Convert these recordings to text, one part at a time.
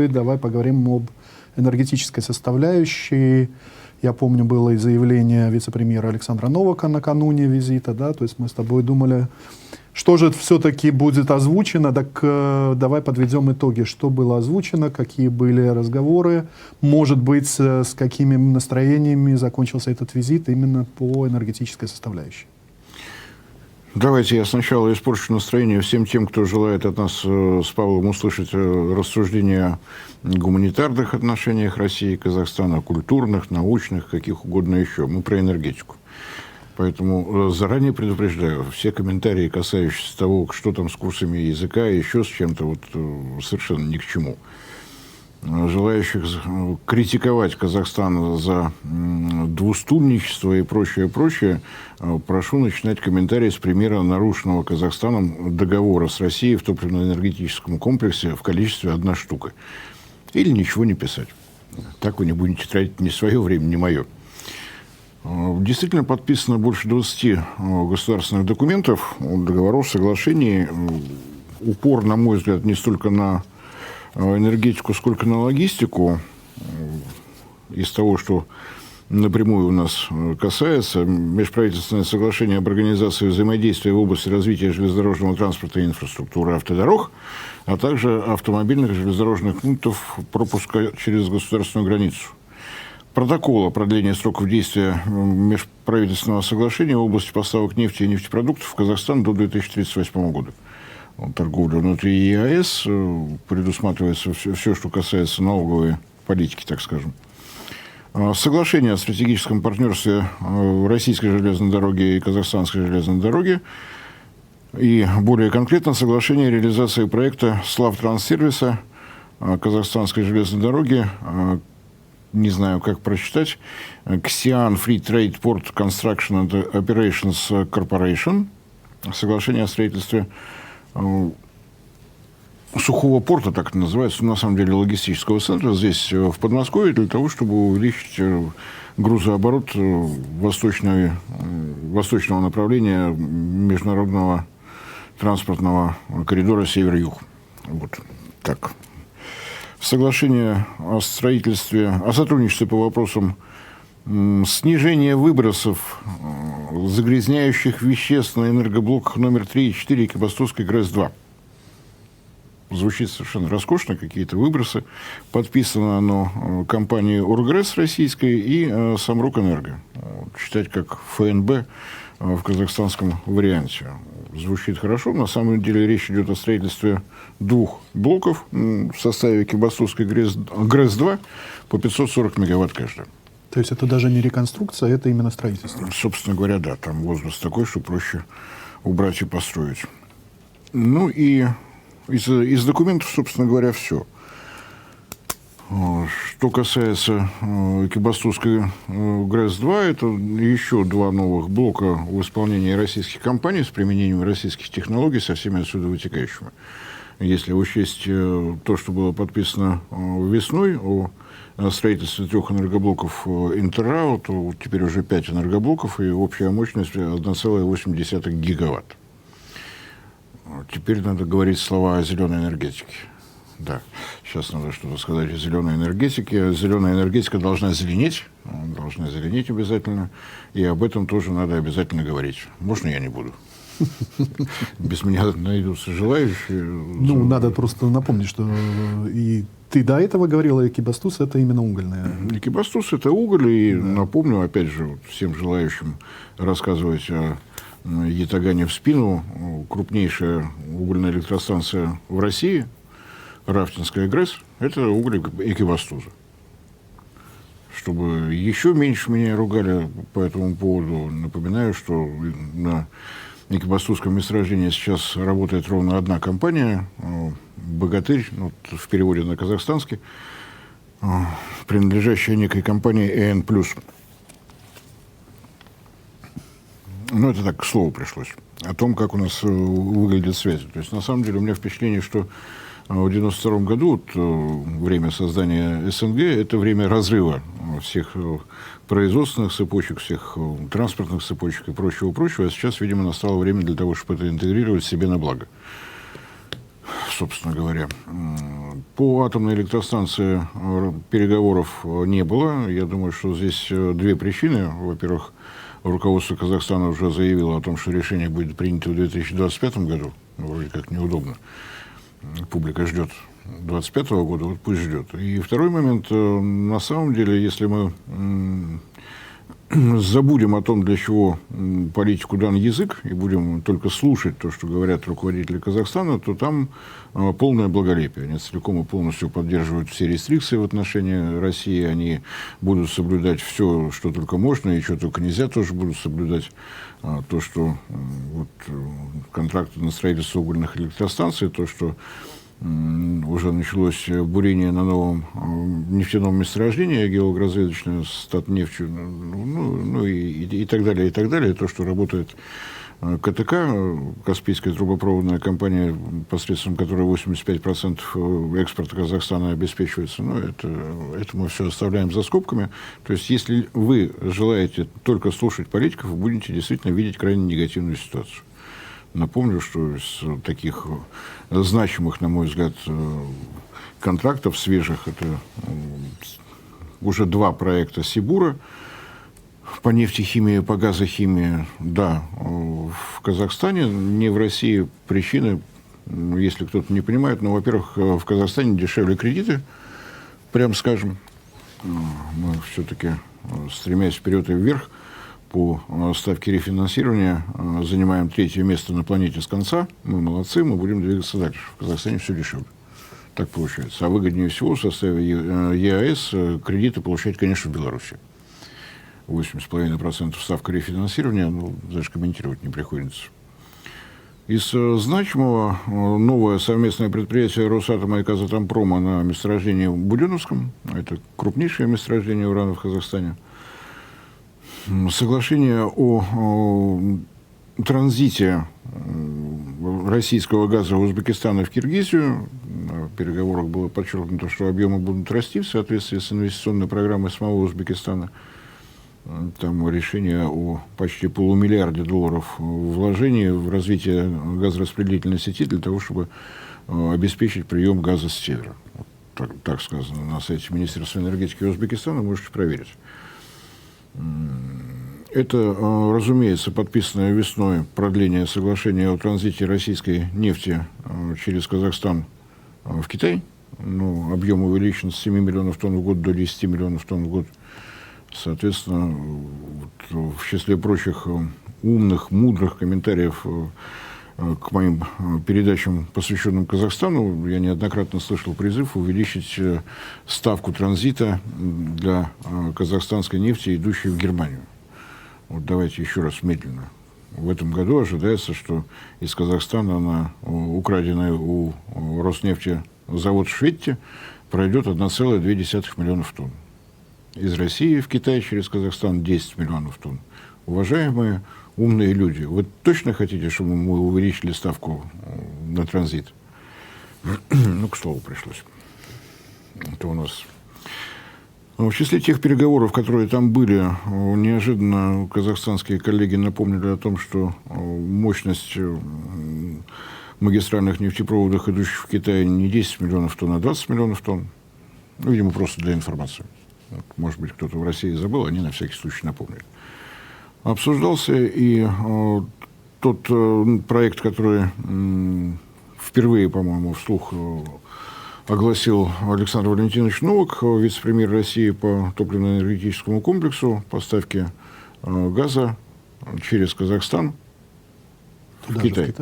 Давай поговорим об энергетической составляющей. Я помню, было и заявление вице-премьера Александра Новака накануне визита, да, то есть мы с тобой думали, что же все-таки будет озвучено, так давай подведем итоги, что было озвучено, какие были разговоры, может быть, с какими настроениями закончился этот визит именно по энергетической составляющей. Давайте я сначала испорчу настроение всем тем, кто желает от нас с Павлом услышать рассуждения о гуманитарных отношениях России и Казахстана, культурных, научных, каких угодно еще. Мы про энергетику. Поэтому заранее предупреждаю, все комментарии, касающиеся того, что там с курсами языка и еще с чем-то, вот, совершенно ни к чему. Желающих критиковать Казахстан за двустульничество и прочее, прошу начинать комментарии с примера нарушенного Казахстаном договора с Россией в топливно-энергетическом комплексе в количестве 1 штука. Или ничего не писать. Так вы не будете тратить ни свое время, ни мое. Действительно подписано больше 20 государственных документов, договоров, соглашений. Упор, на мой взгляд, не столько на энергетику, сколько на логистику. Из того, что напрямую у нас касается, межправительственное соглашение об организации взаимодействия в области развития железнодорожного транспорта и инфраструктуры автодорог, а также автомобильных и железнодорожных пунктов пропуска через государственную границу. Протокол о продлении сроков действия межправительственного соглашения в области поставок нефти и нефтепродуктов в Казахстан до 2038 года. Торговля внутри ЕАЭС, предусматривается все, что касается налоговой политики, так скажем. Соглашение о стратегическом партнерстве российской железной дороги и казахстанской железной дороги. И более конкретно соглашение о реализации проекта Славтранссервиса казахстанской железной дороги, не знаю, как прочитать, Xi'an Free Trade Port Construction and Operations Corporation. Соглашение о строительстве сухого порта, так это называется, на самом деле логистического центра здесь, в Подмосковье, для того, чтобы увеличить грузооборот восточного направления международного транспортного коридора север-юг. Вот так. Соглашение о сотрудничестве по вопросам снижения выбросов загрязняющих веществ на энергоблоках номер 3 и 4 Экибастузской ГРЭС-2. Звучит совершенно роскошно, какие-то выбросы. Подписано оно компанией «Оргрэс» российской и «Самрукэнерго». Читать как ФНБ в казахстанском варианте. Звучит хорошо. На самом деле речь идет о строительстве 2 блоков в составе Экибастузской ГРЭС-2 по 540 мегаватт каждый. То есть это даже не реконструкция, это именно строительство? Собственно говоря, да. Там возраст такой, что проще убрать и построить. Ну и из документов, собственно говоря, все. Что касается Экибастузской ГРЭС-2, это еще 2 новых блока в исполнении российских компаний с применением российских технологий со всеми отсюда вытекающими. Если учесть то, что было подписано весной о строительстве 3 энергоблоков Интеррао, то теперь уже 5 энергоблоков и общая мощность 1,8 гигаватт. Теперь надо говорить слова о зеленой энергетике. Да, сейчас надо что-то сказать о зеленой энергетике. Зеленая энергетика должна зеленеть обязательно, и об этом тоже надо обязательно говорить. Можно я не буду? Без меня найдутся желающие. Ну, надо просто напомнить, что и ты до этого говорил, Экибастуз — это именно угольная. Экибастуз — это уголь, и напомню, опять же, всем желающим рассказывать о ятагане в спину. Крупнейшая угольная электростанция в России, Рафтинская ГРЭС, это уголь Экибастуза. Чтобы еще меньше меня ругали по этому поводу, напоминаю, что на Экибастузском месторождении сейчас работает ровно 1 компания, «Богатырь», ну, в переводе на казахстанский, принадлежащая некой компании ЭН+. Ну, это так, к слову пришлось. О том, как у нас выглядят связи. То есть, на самом деле, у меня впечатление, что в 1992 году, вот, время создания СНГ, это время разрыва всех производственных цепочек, всех транспортных цепочек и прочего. А сейчас, видимо, настало время для того, чтобы это интегрировать себе на благо. собственно говоря. По атомной электростанции переговоров не было. Я думаю, что здесь две причины. Во-первых, руководство Казахстана уже заявило о том, что решение будет принято в 2025 году. Вроде как неудобно. Публика ждет 2025 года, вот пусть ждет. И второй момент. На самом деле, если мы забудем о том, для чего политику дан язык, и будем только слушать то, что говорят руководители Казахстана, то там полное благолепие. Они целиком и полностью поддерживают все рестрикции в отношении России. Они будут соблюдать все, что только можно, и что только нельзя, тоже будут соблюдать. То, что вот, контракты на строительство угольных электростанций, то, что уже началось бурение на новом нефтяном месторождении геологоразведочное с Татнефтью, и так далее, и так далее. То, что работает КТК, Каспийская трубопроводная компания, посредством которой 85% экспорта Казахстана обеспечивается, это мы все оставляем за скобками. То есть, если вы желаете только слушать политиков, вы будете действительно видеть крайне негативную ситуацию. Напомню, что из таких значимых, на мой взгляд, контрактов свежих, это уже два проекта Сибура по нефтехимии, по газохимии, да, в Казахстане, не в России. Причины, если кто-то не понимает, во-первых, в Казахстане дешевле кредиты, прям скажем. Мы все-таки, стремясь вперед и вверх, по ставке рефинансирования занимаем 3-е место на планете с конца. Мы молодцы, мы будем двигаться дальше. В Казахстане все дешевле. Так получается. А выгоднее всего в составе ЕАЭС кредиты получать, конечно, в Беларуси. 8,5% ставка рефинансирования, даже комментировать не приходится. Из значимого новое совместное предприятие Росатома и Казатомпрома на месторождении Буденновском. Это крупнейшее месторождение урана в Казахстане. Соглашение о транзите российского газа в Узбекистан и в Киргизию. В переговорах было подчеркнуто, что объемы будут расти в соответствии с инвестиционной программой самого Узбекистана. Там решение о почти $500 миллиарда вложений в развитие газораспределительной сети для того, чтобы обеспечить прием газа с севера. Вот так сказано на сайте Министерства энергетики Узбекистана, можете проверить. Это, разумеется, подписанное весной продление соглашения о транзите российской нефти через Казахстан в Китай. Объем увеличен с 7 миллионов тонн в год до 10 миллионов тонн в год. Соответственно, в числе прочих умных, мудрых комментариев к моим передачам, посвященным Казахстану, я неоднократно слышал призыв увеличить ставку транзита для казахстанской нефти, идущей в Германию. Вот давайте еще раз медленно. В этом году ожидается, что из Казахстана на украденный у Роснефти завод в Шветте пройдет 1,2 миллионов тонн. Из России в Китай через Казахстан 10 миллионов тонн. Уважаемые умные люди, вы точно хотите, чтобы мы увеличили ставку на транзит? К слову пришлось. Это у нас... В числе тех переговоров, которые там были, неожиданно казахстанские коллеги напомнили о том, что мощность магистральных нефтепроводов, идущих в Китай, не 10 миллионов тонн, а 20 миллионов тонн. Видимо, просто для информации. Может быть, кто-то в России забыл, они на всякий случай напомнили. Обсуждался и тот проект, который впервые, по-моему, вслух огласил Александр Валентинович Новак, вице-премьер России по топливно-энергетическому комплексу, поставки газа через Казахстан в Китай.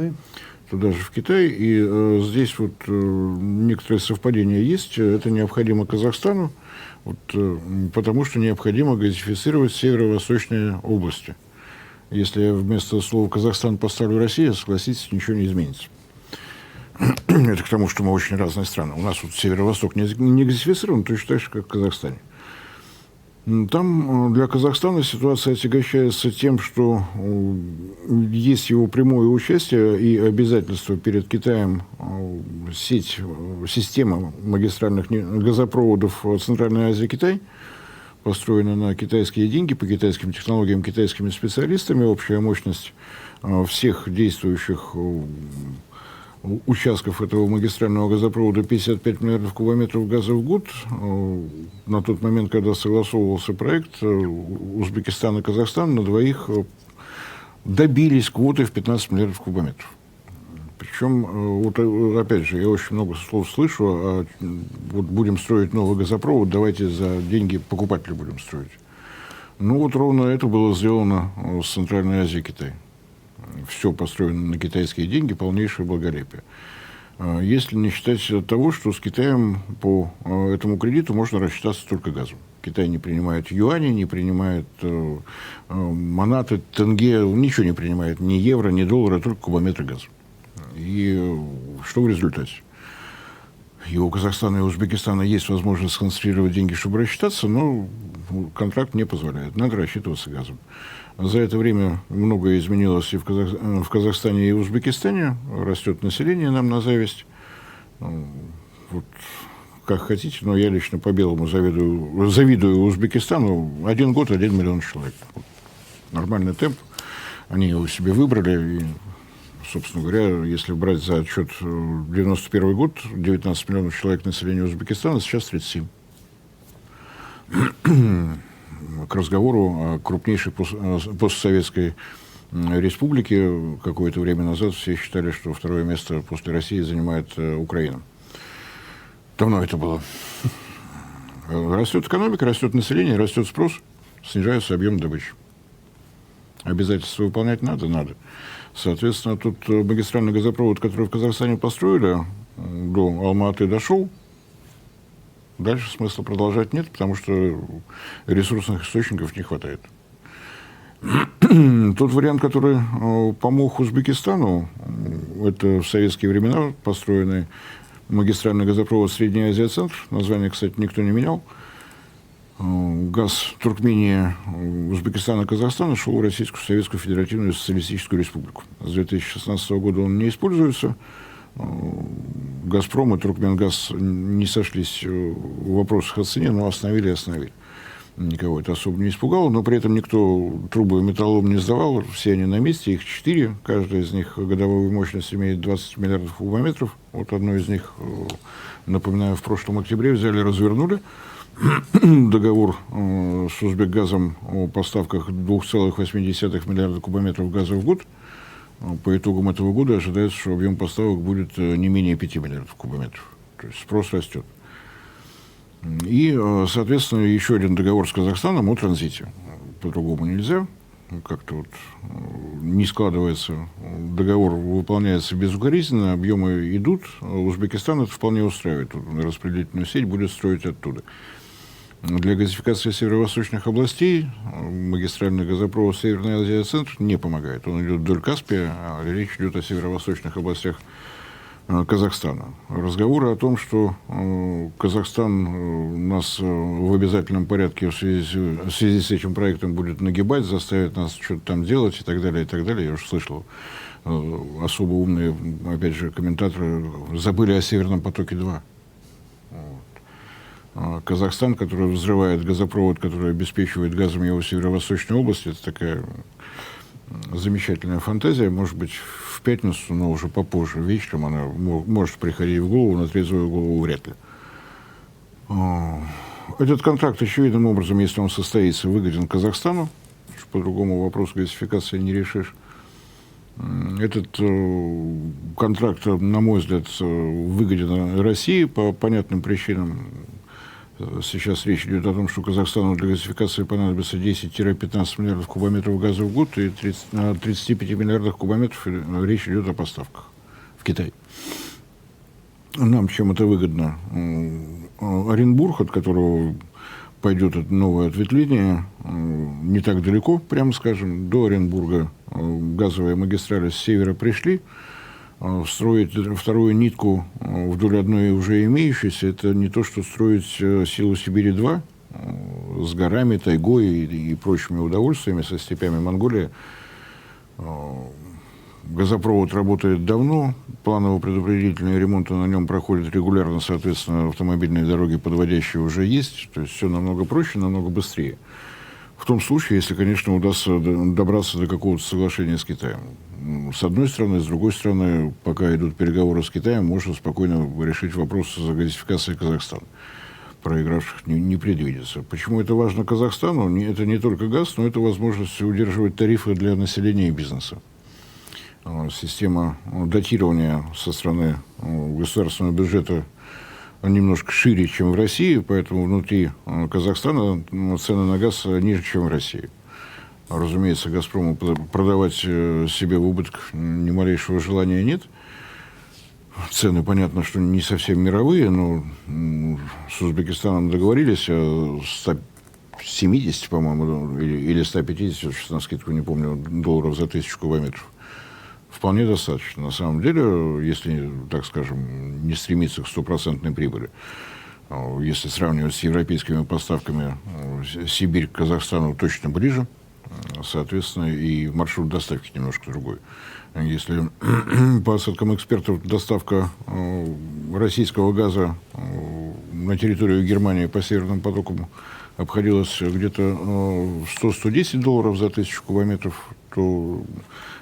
Туда же в Китай. И здесь вот некоторые совпадения есть. Это необходимо Казахстану, потому что необходимо газифицировать северо-восточные области. Если я вместо слова «Казахстан» поставлю «Россия», согласитесь, ничего не изменится. Это к тому, что мы очень разные страны. У нас вот северо-восток не газифицирован, точно так же, как в Казахстане. Там для Казахстана ситуация отягощается тем, что есть его прямое участие и обязательство перед Китаем система магистральных газопроводов Центральной Азии Китай, построена на китайские деньги, по китайским технологиям, китайскими специалистами. Общая мощность всех действующих участков этого магистрального газопровода 55 миллиардов кубометров газа в год. На тот момент, когда согласовывался проект, Узбекистан и Казахстан на двоих добились квоты в 15 миллиардов кубометров. Причем, вот опять же, я очень много слов слышу, вот будем строить новый газопровод, давайте за деньги покупателя будем строить. Ну вот ровно это было сделано с Центральной Азией и Китаем. Все построено на китайские деньги, полнейшее благолепие. Если не считать того, что с Китаем по этому кредиту можно рассчитаться только газом. Китай не принимает юани, не принимает манаты, тенге, ничего не принимает, ни евро, ни доллара, только кубометры газа. И что в результате? И у Казахстана и Узбекистана есть возможность сконцентрировать деньги, чтобы рассчитаться, но контракт не позволяет. Надо рассчитываться газом. За это время многое изменилось и в Казахстане, и в Узбекистане. Растет население нам на зависть. Вот, как хотите, но я лично по-белому завидую Узбекистану. 1 год, 1 миллион человек. Вот. Нормальный темп. Они его себе выбрали. И, собственно говоря, если брать за отчет 91 год, 19 миллионов человек населения Узбекистана, сейчас 37. К разговору о крупнейшей постсоветской республике какое-то время назад все считали, что второе место после России занимает Украина. Давно это было. Растет экономика, растет население, растет спрос, снижается объем добычи. Обязательства выполнять надо. Соответственно, тут магистральный газопровод, который в Казахстане построили, до Алма-Аты дошел. Дальше смысла продолжать нет, потому что ресурсных источников не хватает. Тот вариант, который помог Узбекистану, это в советские времена построенный магистральный газопровод Средняя Азия-Центр. Название, кстати, никто не менял. Газ Туркмении, Узбекистана и Казахстана шел в Российскую Советскую Федеративную Социалистическую Республику. С 2016 года он не используется. «Газпром» и «Туркменгаз» не сошлись в вопросах о цене, но остановили. Никого это особо не испугало, но при этом никто трубы и металлолом не сдавал. Все они на месте, их 4. Каждая из них годовую мощность имеет 20 миллиардов кубометров. Вот одну из них, напоминаю, в прошлом октябре взяли, развернули. Договор с «Узбекгазом» о поставках 2,8 миллиарда кубометров газа в год. По итогам этого года ожидается, что объем поставок будет не менее 5 миллиардов кубометров. То есть спрос растет. И, соответственно, еще один договор с Казахстаном о транзите. По-другому нельзя. Как-то вот не складывается. Договор выполняется безукоризненно, объемы идут. Узбекистан это вполне устраивает. Распределительную сеть будет строить оттуда. Для газификации северо-восточных областей магистральный газопровод Северная Азия-Центр не помогает. Он идет вдоль Каспия, а речь идет о северо-восточных областях Казахстана. Разговоры о том, что Казахстан нас в обязательном порядке в связи с этим проектом будет нагибать, заставит нас что-то там делать и так далее, я уже слышал. Особо умные, опять же, комментаторы забыли о Северном потоке-2. Казахстан, который взрывает газопровод, который обеспечивает газом его северо-восточную область, это такая замечательная фантазия. Может быть, в пятницу, но уже попозже, вечером она может приходить в голову, на трезвую голову вряд ли. Этот контракт, очевидным образом, если он состоится, выгоден Казахстану. По-другому вопрос газификации не решишь. Этот контракт, на мой взгляд, выгоден России по понятным причинам. Сейчас речь идет о том, что Казахстану для газификации понадобится 10-15 миллиардов кубометров газа в год, и о 35 миллиардах кубометров речь идет о поставках в Китай. Нам чем это выгодно? Оренбург, от которого пойдет это новое ответвление, не так далеко, прямо скажем, до Оренбурга газовые магистрали с севера пришли. Строить вторую нитку вдоль одной уже имеющейся, это не то, что строить «Силу Сибири-2» с горами, тайгой и прочими удовольствиями, со степями Монголии. Газопровод работает давно, планово-предупредительные ремонты на нем проходят регулярно, соответственно, автомобильные дороги подводящие уже есть, то есть все намного проще, намного быстрее. В том случае, если, конечно, удастся добраться до какого-то соглашения с Китаем. С одной стороны, с другой стороны, пока идут переговоры с Китаем, можно спокойно решить вопрос с газификацией Казахстана. Проигравших не предвидится. Почему это важно Казахстану? Это не только газ, но это возможность удерживать тарифы для населения и бизнеса. Система датирования со стороны государственного бюджета немножко шире, чем в России, поэтому внутри Казахстана цены на газ ниже, чем в России. Разумеется, «Газпрому» продавать себе в убыток ни малейшего желания нет. Цены, понятно, что не совсем мировые, но с Узбекистаном договорились о 170, по-моему, или 150, сейчас на скидку не помню, долларов за 1000 кубометров. Вполне достаточно. На самом деле, если, так скажем, не стремиться к стопроцентной прибыли, если сравнивать с европейскими поставками, Сибирь к Казахстану точно ближе, соответственно, и маршрут доставки немножко другой. Если по оценкам экспертов доставка российского газа на территорию Германии по Северным потокам обходилась где-то 100-110 долларов за 1000 кубометров, то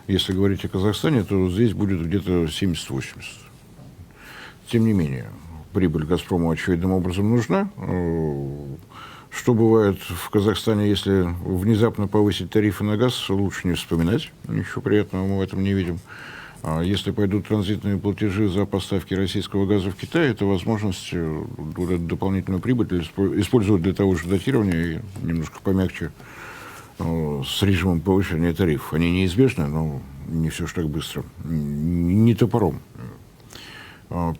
если говорить о Казахстане, то здесь будет где-то 70-80. Тем не менее, прибыль «Газпрому» очевидным образом нужна. Что бывает в Казахстане, если внезапно повысить тарифы на газ, лучше не вспоминать. Ничего приятного мы в этом не видим. Если пойдут транзитные платежи за поставки российского газа в Китай, это возможность дополнительную прибыль использовать для того же датирования и немножко помягче с режимом повышения тарифов. Они неизбежны, но не все же так быстро. Не топором.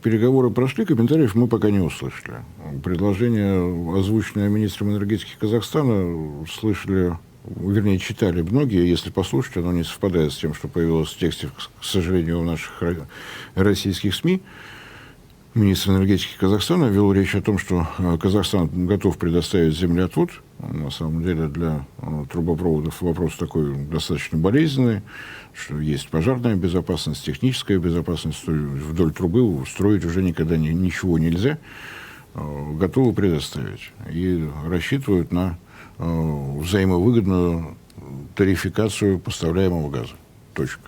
Переговоры прошли, комментариев мы пока не услышали. Предложение, озвученное министром энергетики Казахстана, слышали, вернее, читали многие. Если послушать, оно не совпадает с тем, что появилось в тексте, к сожалению, в наших российских СМИ. Министр энергетики Казахстана вел речь о том, что Казахстан готов предоставить землеотвод. На самом деле для трубопроводов вопрос такой достаточно болезненный, что есть пожарная безопасность, техническая безопасность. Вдоль трубы строить уже никогда ничего нельзя. Готовы предоставить. И рассчитывают на взаимовыгодную тарификацию поставляемого газа. Точка.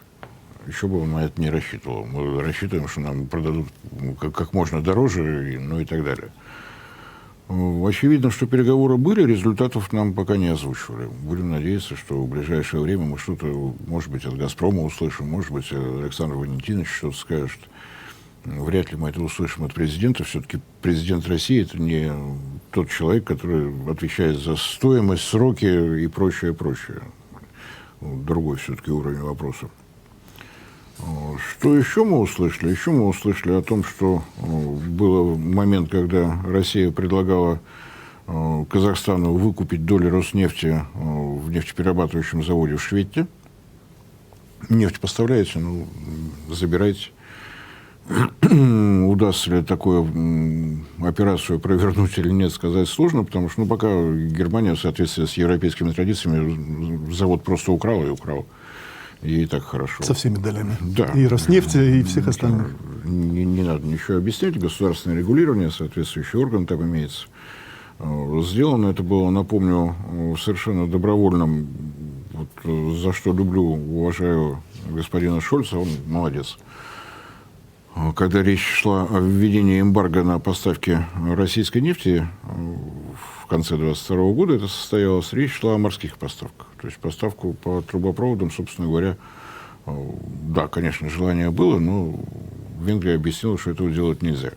Еще бы он на это не рассчитывал. Мы рассчитываем, что нам продадут как можно дороже, ну и так далее. Очевидно, что переговоры были, результатов нам пока не озвучивали. Будем надеяться, что в ближайшее время мы что-то, может быть, от «Газпрома» услышим, может быть, Александр Валентинович что-то скажет. Вряд ли мы это услышим от президента. Все-таки президент России – это не тот человек, который отвечает за стоимость, сроки и прочее, прочее. Другой все-таки уровень вопроса. Что еще мы услышали? Еще мы услышали о том, что был момент, когда Россия предлагала Казахстану выкупить доли Роснефти в нефтеперерабатывающем заводе в Шведте. Нефть поставляете, ну, забирайте. Удастся ли такую операцию провернуть или нет, сказать сложно, потому что пока Германия в соответствии с европейскими традициями завод просто украла и украла. И так хорошо. Со всеми долями. Да. И Роснефти, и всех остальных. Не надо ничего объяснять. Государственное регулирование, соответствующий орган там имеется. Сделано это было, напомню, совершенно добровольным, вот, за что люблю, уважаю господина Шольца, он молодец. Когда речь шла о введении эмбарго на поставки российской нефти в конце 2022 года, это состоялось, речь шла о морских поставках. То есть поставку по трубопроводам, собственно говоря, да, конечно, желание было, но Венгрия объяснила, что этого делать нельзя.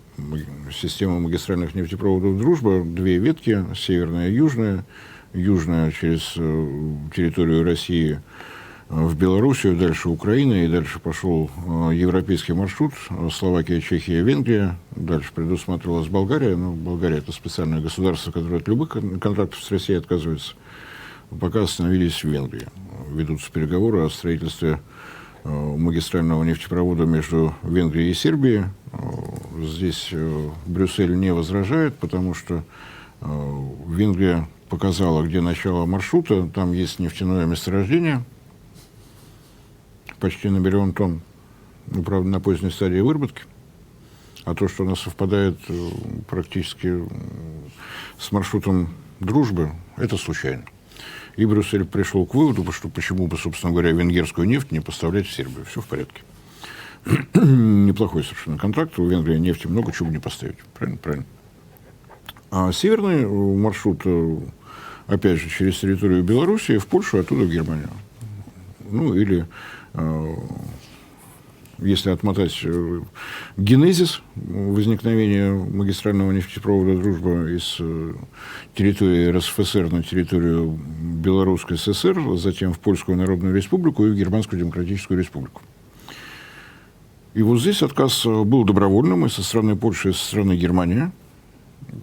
Система магистральных нефтепроводов «Дружба», две ветки, северная и южная. Южная через территорию России в Белоруссию, дальше Украина, и дальше пошел европейский маршрут, Словакия, Чехия, Венгрия. Дальше предусматривалась Болгария, но Болгария – это специальное государство, которое от любых контрактов с Россией отказывается. Пока остановились в Венгрии. Ведутся переговоры о строительстве магистрального нефтепровода между Венгрией и Сербией. Здесь Брюссель не возражает, потому что Венгрия показала, где начало маршрута, там есть нефтяное месторождение, почти на 1 миллион тонн, ну, правда, на поздней стадии выработки. А то, что оно совпадает практически с маршрутом «Дружбы», это случайно. И Брюссель пришел к выводу, что почему бы, собственно говоря, венгерскую нефть не поставлять в Сербию. Все в порядке. Неплохой совершенно контракт. У Венгрии нефти много, чего бы не поставить. Правильно? Правильно. А северный маршрут, опять же, через территорию Белоруссии, в Польшу, оттуда в Германию. Ну, или, если отмотать генезис возникновения магистрального нефтепровода «Дружба» из территории РСФСР на территорию Белорусской ССР, затем в Польскую Народную Республику и в Германскую Демократическую Республику. И вот здесь отказ был добровольным и со стороны Польши, и со стороны Германии.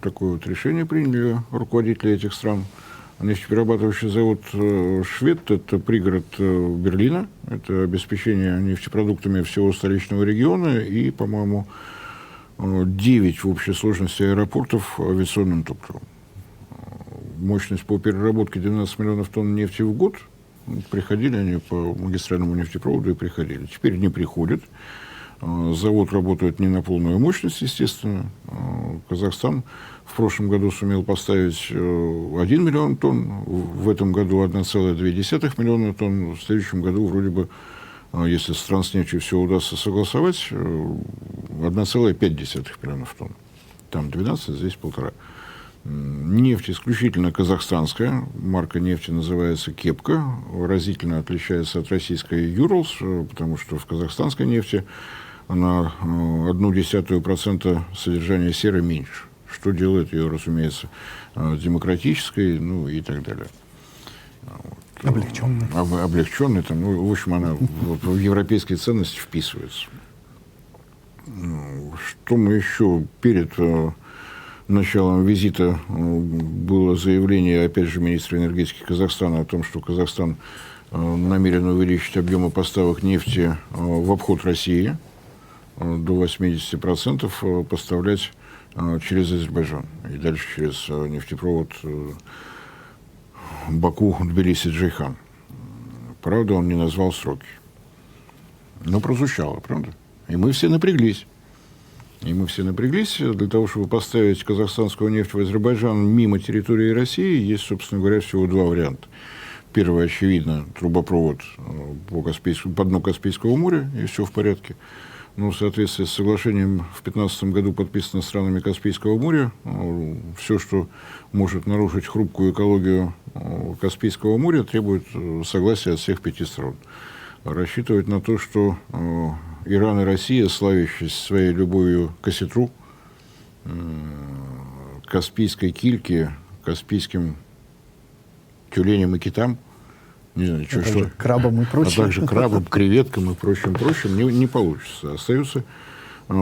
Такое вот решение приняли руководители этих стран. Нефтеперерабатывающий завод «Швед» – это пригород Берлина. Это обеспечение нефтепродуктами всего столичного региона и, по-моему, 9 в общей сложности аэропортов авиационным топливом. Мощность по переработке 12 миллионов тонн нефти в год. Приходили они по магистральному нефтепроводу и приходили. Теперь не приходят. Завод работает не на полную мощность, естественно. Казахстан в прошлом году сумел поставить 1 миллион тонн, в этом году 1,2 миллиона тонн, в следующем году вроде бы, если с Транснефтью все удастся согласовать, 1,5 миллиона тонн. Там 12, здесь 1,5. Нефть исключительно казахстанская. Марка нефти называется «Кепка». Разительно отличается от российской «Юрлс», потому что в казахстанской нефти на 0,1% содержания серы меньше, что делает ее, разумеется, демократической, ну и так далее. Облегченной. Облегченной, там, ну, в общем, она в европейские ценности вписывается. Что мы еще перед началом визита было заявление, опять же, министра энергетики Казахстана о том, что Казахстан намерен увеличить объемы поставок нефти в обход России до 80% поставлять через Азербайджан и дальше через нефтепровод Баку-Тбилиси-Джейхан. Правда, он не назвал сроки. Но прозвучало, правда? И мы все напряглись. Для того, чтобы поставить казахстанскую нефть в Азербайджан мимо территории России, есть, собственно говоря, всего два варианта. Первый, очевидно, трубопровод по дну Каспийского моря, и все в порядке. Но в соответствии с соглашением в 2015 году, подписанным странами Каспийского моря, все, что может нарушить хрупкую экологию Каспийского моря, требует согласия от всех 5 сторон. Рассчитывать на то, что Иран и Россия, славящиеся своей любовью к осетру, каспийской кильке, каспийским тюленям и китам, не знаю, что, крабам и прочим. а также крабам, креветкам и прочим, не получится. Остаются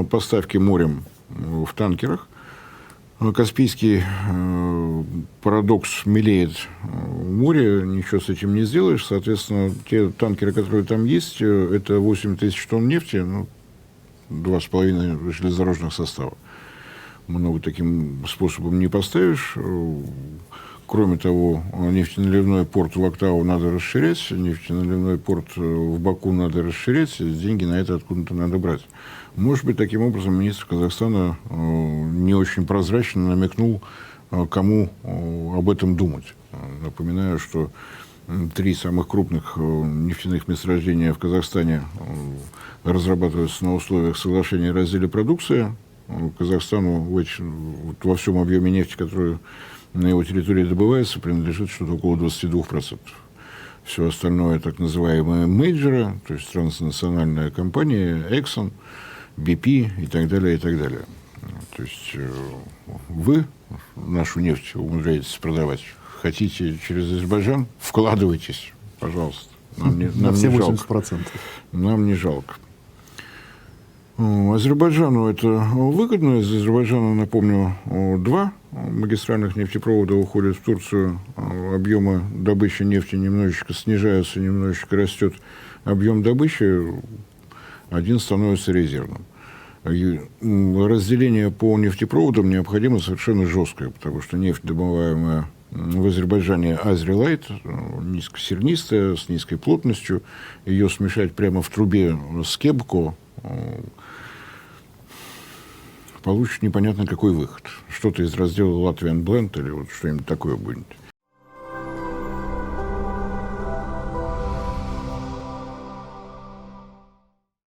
поставки морем в танкерах. Каспийский парадокс мелеет в море, ничего с этим не сделаешь. Соответственно, те танкеры, которые там есть, это 8 тысяч тонн нефти, 2,5 железнодорожных состава. Много таким способом не поставишь. Кроме того, нефтеналивной порт в Актау надо расширять, нефтеналивной порт в Баку надо расширять, деньги на это откуда-то надо брать. Может быть, таким образом министр Казахстана не очень прозрачно намекнул, кому об этом думать. Напоминаю, что 3 самых крупных нефтяных месторождения в Казахстане разрабатываются на условиях соглашения о разделе продукции. Казахстану во всем объеме нефти, которую на его территории добывается, принадлежит что-то около 22%. Все остальное так называемые мейджоры, то есть транснациональная компания, Exxon, BP и так далее, и так далее. То есть вы нашу нефть умудряетесь продавать. Хотите через Азербайджан? Вкладывайтесь, пожалуйста. Нам не жалко. Нам не жалко. Азербайджану это выгодно. Из Азербайджана, напомню, 2 магистральных нефтепровода уходят в Турцию. Объемы добычи нефти немножечко снижаются, немножечко растет объем добычи. Один становится резервным. Разделение по нефтепроводам необходимо совершенно жесткое, потому что нефть, добываемая в Азербайджане, Азрилайт, низкосернистая, с низкой плотностью. Ее смешать прямо в трубе с Кебко получишь непонятно какой выход. Что-то из раздела Latvian Blend или вот что-нибудь такое будет.